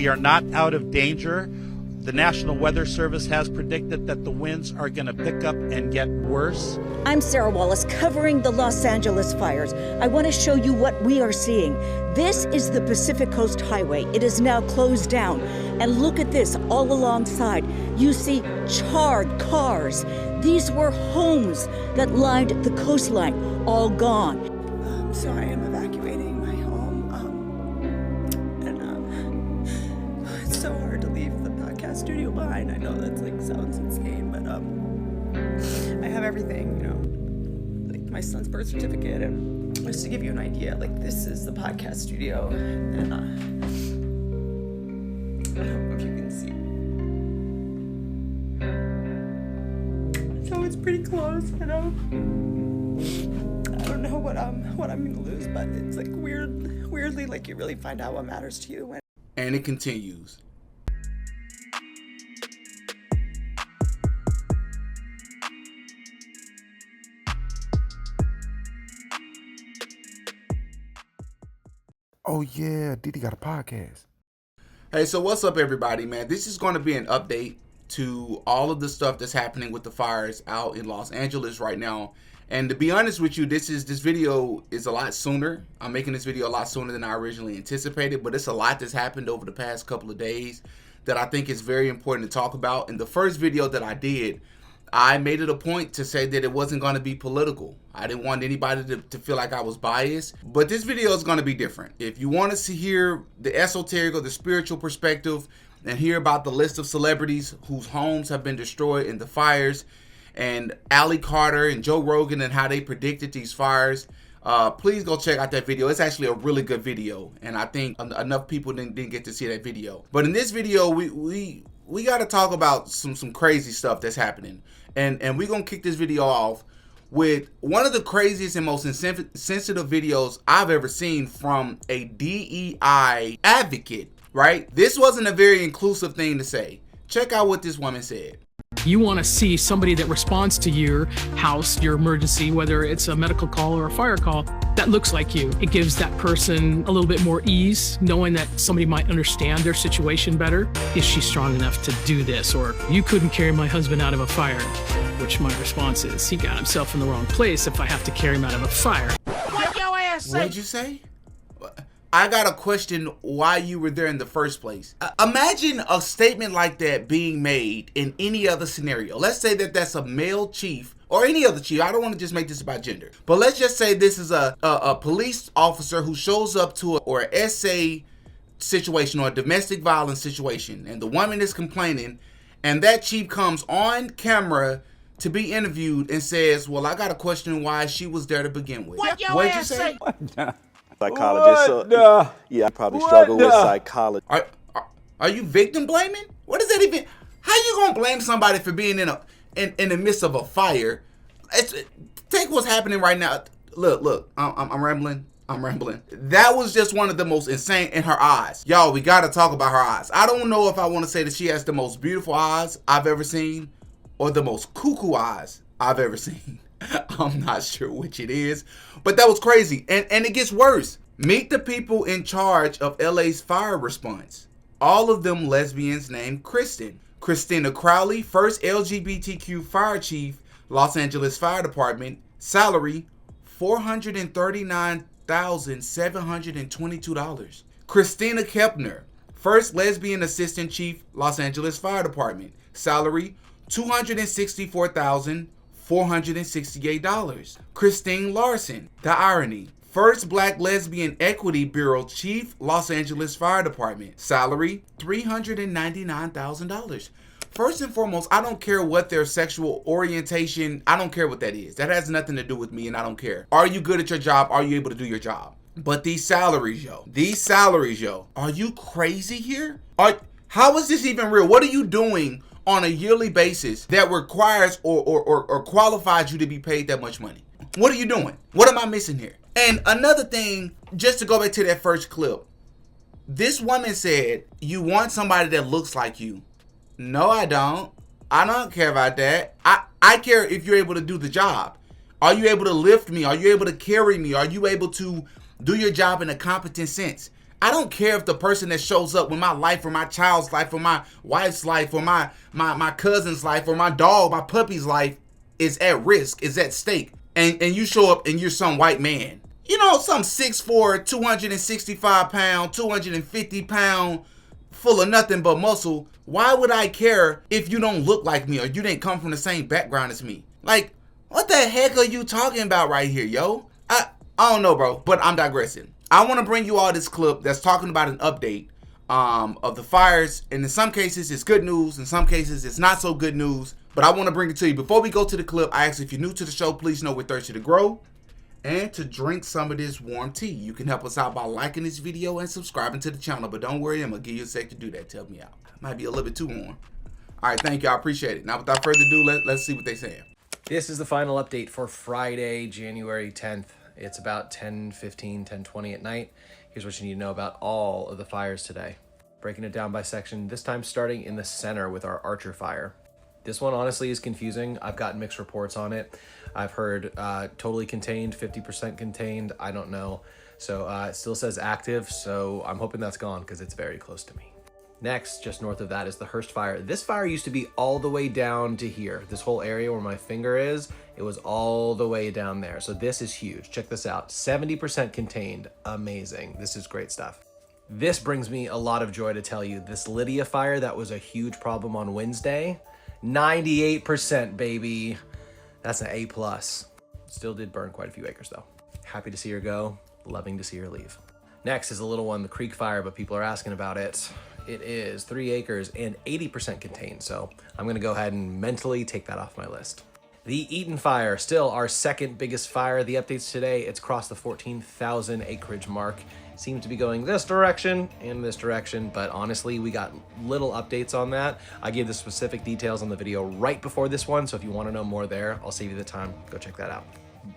We are not out of danger. The National Weather Service has predicted that the winds are going to pick up and get worse. I'm Sarah Wallace, covering the Los Angeles fires. I want to show you what we are seeing. This is the Pacific Coast Highway. It is now closed down. And look at this, all alongside. You see charred cars. These were homes that lined the coastline, all gone. So I am evacuating my home. It's so hard to leave the podcast studio behind. I know that sounds insane, but I have everything, like my son's birth certificate, and just to give you an idea, this is the podcast studio, and I don't know if you can see. So it's pretty close, I don't know what I'm gonna lose, but it's weirdly you really find out what matters to you when. And it continues. Oh yeah, DDGotAPodcast. Hey, so what's up, everybody, man? This is going to be an update to all of the stuff that's happening with the fires out in Los Angeles right now. And to be honest with you, this video is a lot sooner. I'm making this video a lot sooner than I originally anticipated, but it's a lot that's happened over the past couple of days that I think is very important to talk about. In the first video that I did, I made it a point to say that it wasn't going to be political. I didn't want anybody to feel like I was biased, but this video is going to be different. If you want to hear the esoteric or the spiritual perspective and hear about the list of celebrities whose homes have been destroyed in the fires, and Ali Carter and Joe Rogan and how they predicted these fires, please go check out that video. It's actually a really good video, and I think enough people didn't get to see that video. But in this video, we got to talk about some crazy stuff that's happening, and we're gonna kick this video off with one of the craziest and most insensitive videos I've ever seen from a DEI advocate. Right? This wasn't a very inclusive thing to say. Check out what this woman said. You want to see somebody that responds to your house, your emergency, whether it's a medical call or a fire call, that looks like you. It gives that person a little bit more ease, knowing that somebody might understand their situation better. Is she strong enough to do this? Or you couldn't carry my husband out of a fire, which my response is, he got himself in the wrong place if I have to carry him out of a fire. What your ass say? What'd you say? I gotta question why you were there in the first place. Imagine a statement like that being made in any other scenario. Let's say that that's a male chief or any other chief. I don't want to just make this about gender, but let's just say this is a police officer who shows up to an SA situation or a domestic violence situation, and the woman is complaining, and that chief comes on camera to be interviewed and says, "Well, I gotta question why she was there to begin with." What your What'd you ass say? Psychologist, so yeah, I probably struggle with psychology. Are you victim blaming? What does that even? How you gonna blame somebody for being in the midst of a fire? Take what's happening right now. Look, I'm rambling. That was just one of the most insane in her eyes. Y'all, we gotta talk about her eyes. I don't know if I want to say that she has the most beautiful eyes I've ever seen or the most cuckoo eyes I've ever seen. I'm not sure which it is, but that was crazy. And it gets worse. Meet the people in charge of LA's fire response. All of them lesbians named Kristen. Christina Crowley, first LGBTQ fire chief, Los Angeles Fire Department. Salary, $439,722. Christina Kepner, first lesbian assistant chief, Los Angeles Fire Department. Salary, $264,468. Christine Larson, the irony, first Black Lesbian Equity Bureau Chief, Los Angeles Fire Department. Salary, $399,000. First and foremost, I don't care what their sexual orientation, I don't care what that is. That has nothing to do with me, and I don't care. Are you good at your job? Are you able to do your job? But these salaries, yo. Are you crazy here? How is this even real? What are you doing on a yearly basis that requires or qualifies you to be paid that much money? What are you doing? What am I missing here? And another thing, just to go back to that first clip, this woman said, you want somebody that looks like you. No, I don't. I don't care about that. I care if you're able to do the job. Are you able to lift me? Are you able to carry me? Are you able to do your job in a competent sense? I don't care if the person that shows up with my life or my child's life or my wife's life or my cousin's life or my dog, my puppy's life is at risk, is at stake. And you show up and you're some white man. You know, some 6'4", 265 pound, 250 pound, full of nothing but muscle. Why would I care if you don't look like me or you didn't come from the same background as me? Like, what the heck are you talking about right here, yo? I don't know, bro, but I'm digressing. I want to bring you all this clip that's talking about an update of the fires. And in some cases, it's good news. In some cases, it's not so good news. But I want to bring it to you. Before we go to the clip, I ask if you're new to the show, please know we're thirsty to grow and to drink some of this warm tea. You can help us out by liking this video and subscribing to the channel. But don't worry, I'm going to give you a sec to do that. Tell me out. Might be a little bit too warm. All right, thank you. I appreciate it. Now, without further ado, let's see what they're saying. This is the final update for Friday, January 10th. It's about 10:15, 10:20 at night. Here's what you need to know about all of the fires today. Breaking it down by section, this time starting in the center with our Archer fire. This one honestly is confusing. I've gotten mixed reports on it. I've heard totally contained, 50% contained. I don't know. So it still says active, so I'm hoping that's gone because it's very close to me. Next, just north of that, is the Hearst fire. This fire used to be all the way down to here. This whole area where my finger is, it was all the way down there. So this is huge. Check this out. 70% contained. Amazing. This is great stuff. This brings me a lot of joy to tell you. This Lydia fire that was a huge problem on Wednesday, 98%, baby. That's an A+. Still did burn quite a few acres, though. Happy to see her go. Loving to see her leave. Next is a little one, the Creek fire, but people are asking about it. It is 3 acres and 80% contained, so I'm gonna go ahead and mentally take that off my list. The Eaton fire, still our second biggest fire. The updates today, it's crossed the 14,000 acreage mark. Seems to be going this direction and this direction, but honestly, we got little updates on that. I gave the specific details on the video right before this one, so if you wanna know more there, I'll save you the time, go check that out.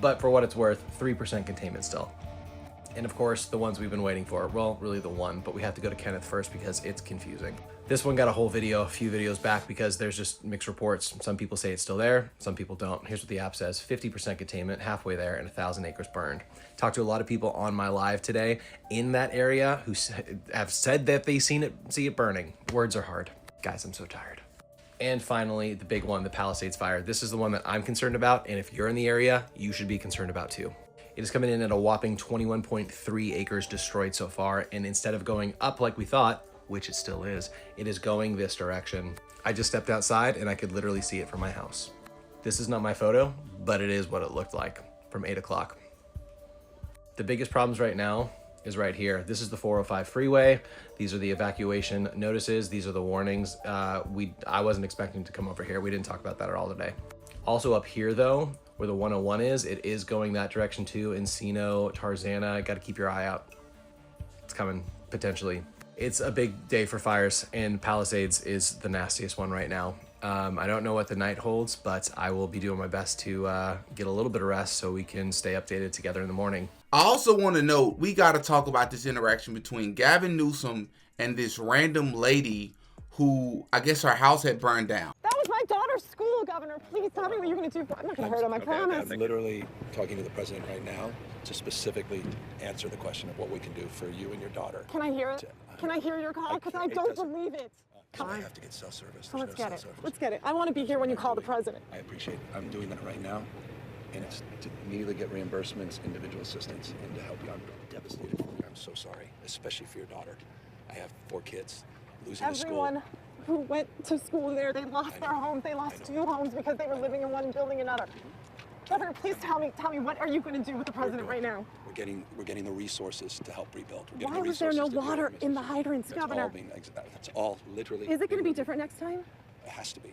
But for what it's worth, 3% containment still. And of course, the ones we've been waiting for. Well, really the one, but we have to go to Kenneth first because it's confusing. This one got a whole video, a few videos back, because there's just mixed reports. Some people say it's still there, some people don't. Here's what the app says: 50% containment, halfway there, and 1,000 acres burned. Talked to a lot of people on my live today in that area who have said that they see it burning. Words are hard. Guys, I'm so tired. And finally, the big one, the Palisades fire. This is the one that I'm concerned about, and if you're in the area, you should be concerned about too. It is coming in at a whopping 21.3 acres destroyed so far, and instead of going up like we thought, which it still is, it is going this direction. I just stepped outside and I could literally see it from my house. This is not my photo, but it is what it looked like from 8 o'clock. The biggest problems right now is right here. This is the 405 freeway. These are the evacuation notices. These are the warnings. I wasn't expecting to come over here. We didn't talk about that at all today. Also up here though, where the 101 is, it is going that direction too. Encino, Tarzana, got to keep your eye out. It's coming, potentially. It's a big day for fires, and Palisades is the nastiest one right now. I don't know what the night holds, but I will be doing my best to get a little bit of rest so we can stay updated together in the morning. I also want to note, we got to talk about this interaction between Gavin Newsom and this random lady who, I guess her house had burned down. That was my daughter's school, Governor. Please tell me what you're going to do. I'm not going to hurt him, I promise. I'm literally talking to the president right now to specifically answer the question of what we can do for you and your daughter. Can I hear it? Can I hear your call? Because I don't believe it. I have to get cell service. So let's get it. Let's get it. I want to be here when you call the president. I appreciate it. I'm doing that right now. And it's to immediately get reimbursements, individual assistance, and to help you. I'm devastated for you. I'm so sorry, especially for your daughter. I have 4 kids. Losing the school. Everyone who went to school there, they lost their homes. They lost 2 homes because they were living in one building another. Governor, please tell me, what are you going to do with the president right now? We're getting the resources to help rebuild. Why was there no water in the hydrants, Governor? That's all literally. Is it going to be different next time? It has to be.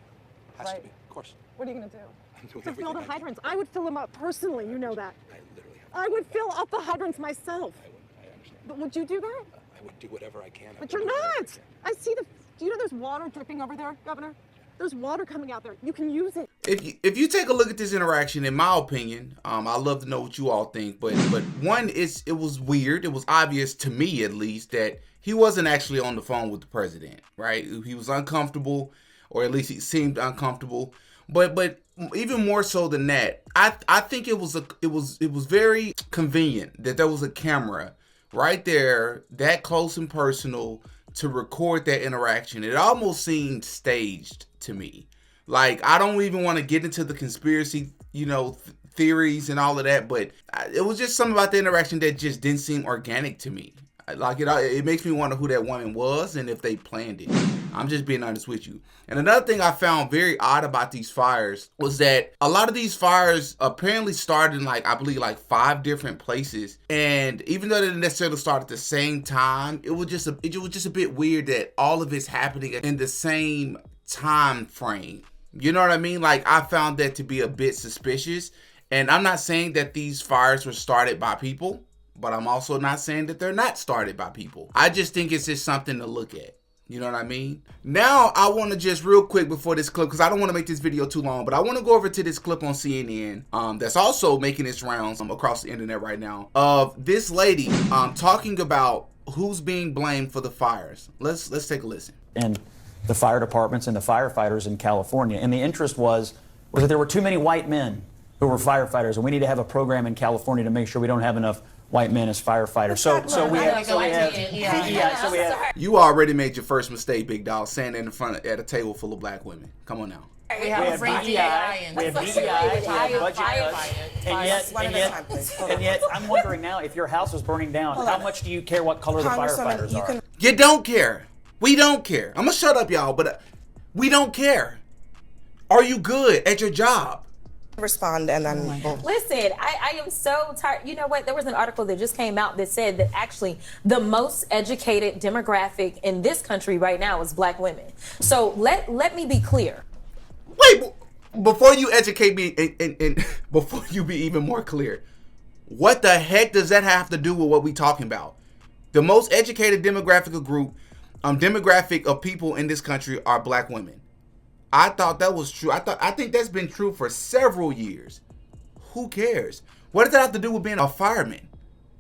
Has to be, of course. What are you going to do? I'm doing To fill the everything I can. hydrants. I would fill them up personally, you know that. I literally have. I would fill up the hydrants myself. I understand. But would you do that? I would do whatever I can. But you're not! I see do you know there's water dripping over there, Governor? There's water coming out there. You can use it. If you take a look at this interaction, in my opinion, I'd love to know what you all think. But one, it was weird. It was obvious to me, at least, that he wasn't actually on the phone with the president, right? He was uncomfortable, or at least he seemed uncomfortable. But even more so than that, I think it was very convenient that there was a camera right there, that close and personal, to record that interaction. It almost seemed staged to me. Like, I don't even want to get into the conspiracy, theories and all of that, but it was just something about the interaction that just didn't seem organic to me. Like, it makes me wonder who that woman was and if they planned it. I'm just being honest with you. And another thing I found very odd about these fires was that a lot of these fires apparently started in, I believe 5 different places. And even though they didn't necessarily start at the same time, it was just a bit weird that all of it's happening in the same time frame. You know what I mean? Like, I found that to be a bit suspicious. And I'm not saying that these fires were started by people, but I'm also not saying that they're not started by people. I just think it's just something to look at. You know what I mean? Now, I want to just real quick before this clip, because I don't want to make this video too long, but I want to go over to this clip on CNN that's also making its rounds across the internet right now, of this lady talking about who's being blamed for the fires. Let's take a listen. And the fire departments and the firefighters in California. And the interest was that there were too many white men who were firefighters, and we need to have a program in California to make sure we don't have enough white men as firefighters. So we have. You already made your first mistake, big dog, saying that in front at a table full of black women. Come on now. We have DDI, we have budget cuts, and yet I'm wondering now, if your house was burning down, how much do you care what color the firefighters are? You don't care. We don't care. I'm gonna shut up, y'all, but we don't care. Are you good at your job? Respond and then listen, I am so tired. You know what, there was an article that just came out that said that actually the most educated demographic in this country right now is black women. So let me be clear. Wait, before you educate me and before you be even more clear, what the heck does that have to do with what we talking about? The most educated demographic of people in this country are black women. I thought that was true. I think that's been true for several years. Who cares? What does that have to do with being a fireman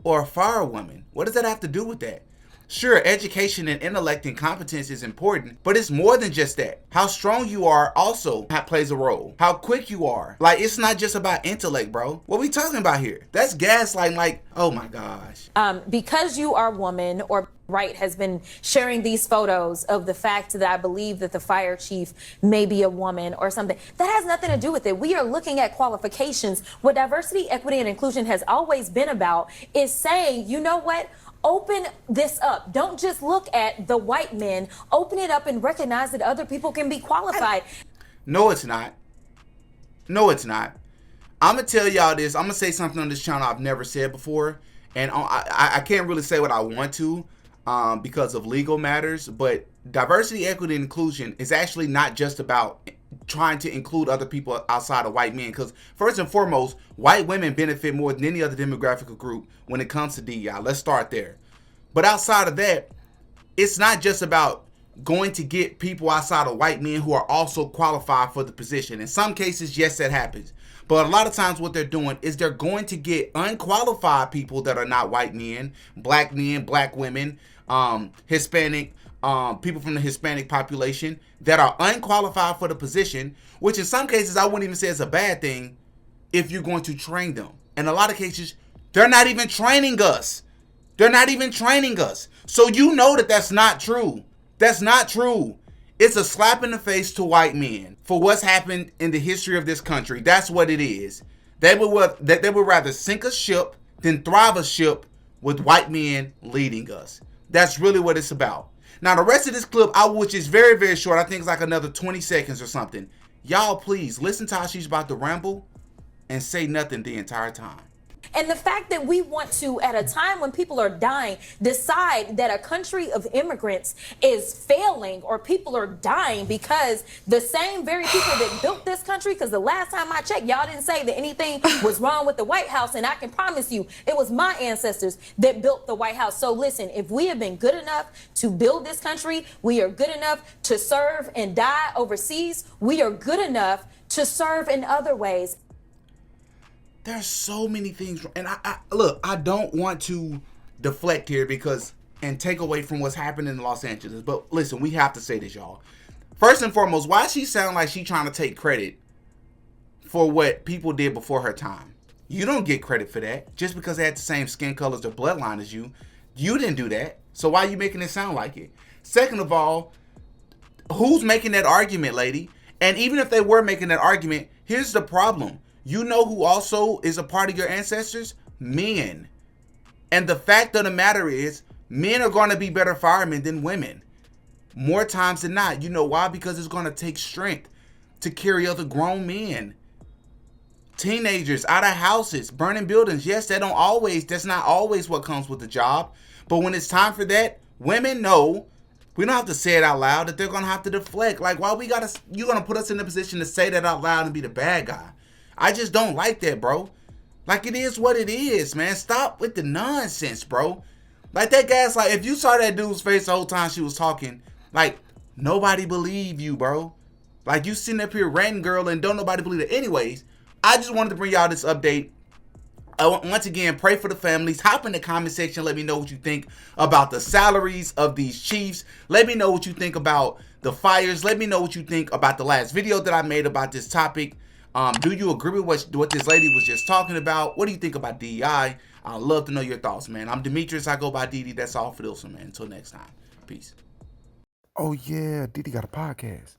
or a firewoman? What does that have to do with that? Sure, education and intellect and competence is important, but it's more than just that. How strong you are also plays a role. How quick you are. Like, it's not just about intellect, bro. What we talking about here? That's gaslighting, like, oh my gosh. Because you are a woman, or Right has been sharing these photos of the fact that I believe that the fire chief may be a woman or something. That has nothing to do with it. We are looking at qualifications. What diversity, equity, and inclusion has always been about is saying, you know what? Open this up. Don't just look at the white men. Open it up and recognize that other people can be qualified. No, it's not. No, it's not. I'm going to tell y'all this. I'm going to say something on this channel I've never said before. And I can't really say what I want to because of legal matters. But diversity, equity, and inclusion is actually not just about trying to include other people outside of white men. Because first and foremost, white women benefit more than any other demographic group when it comes to DEI. Let's start there. But outside of that, it's not just about going to get people outside of white men who are also qualified for the position. In some cases, yes, that happens. But a lot of times what they're doing is they're going to get unqualified people that are not white men, black women, Hispanic, people from the Hispanic population that are unqualified for the position, which in some cases I wouldn't even say is a bad thing if you're going to train them. In a lot of cases, they're not even training us. They're not even training us. So you know that that's not true. That's not true. It's a slap in the face to white men for what's happened in the history of this country. That's what it is. They would rather sink a ship than thrive a ship with white men leading us. That's really what it's about. Now, the rest of this clip, which is very, very short, I think it's like another 20 seconds or something. Y'all, please listen to how she's about to ramble and say nothing the entire time. And the fact that we want to, at a time when people are dying, decide that a country of immigrants is failing or people are dying because the same very people that built this country, because the last time I checked, y'all didn't say that anything was wrong with the White House. And I can promise you, it was my ancestors that built the White House. So listen, if we have been good enough to build this country, we are good enough to serve and die overseas. We are good enough to serve in other ways. There's so many things, and look, I don't want to deflect here and take away from what's happening in Los Angeles, but listen, we have to say this, y'all. First and foremost, why does she sound like she trying to take credit for what people did before her time? You don't get credit for that. Just because they had the same skin colors or bloodline as you, You didn't do that. So why are you making it sound like it? Second of all, who's making that argument, lady? And even if they were making that argument, here's the problem. You know who also is a part of your ancestors? Men. And the fact of the matter is, men are going to be better firemen than women. More times than not. You know why? Because it's going to take strength to carry other grown men. Teenagers out of houses, burning buildings. Yes, that's not always what comes with the job. But when it's time for that, women know, we don't have to say it out loud, that they're going to have to deflect. Like, why you're going to put us in a position to say that out loud and be the bad guy? I just don't like that, bro. Like, it is what it is, man. Stop with the nonsense, bro. Like, that guy's like, if you saw that dude's face the whole time she was talking, like, nobody believe you, bro. Like, you sitting up here ranting, girl, and don't nobody believe it. Anyways, I just wanted to bring y'all this update. Once again, pray for the families. Hop in the comment section. Let me know what you think about the salaries of these chiefs. Let me know what you think about the fires. Let me know what you think about the last video that I made about this topic. Do you agree with what this lady was just talking about? What do you think about DEI? I'd love to know your thoughts, man. I'm Demetrius. I go by DD. That's all for this one, man. Until next time. Peace. Oh, yeah. DD got a podcast.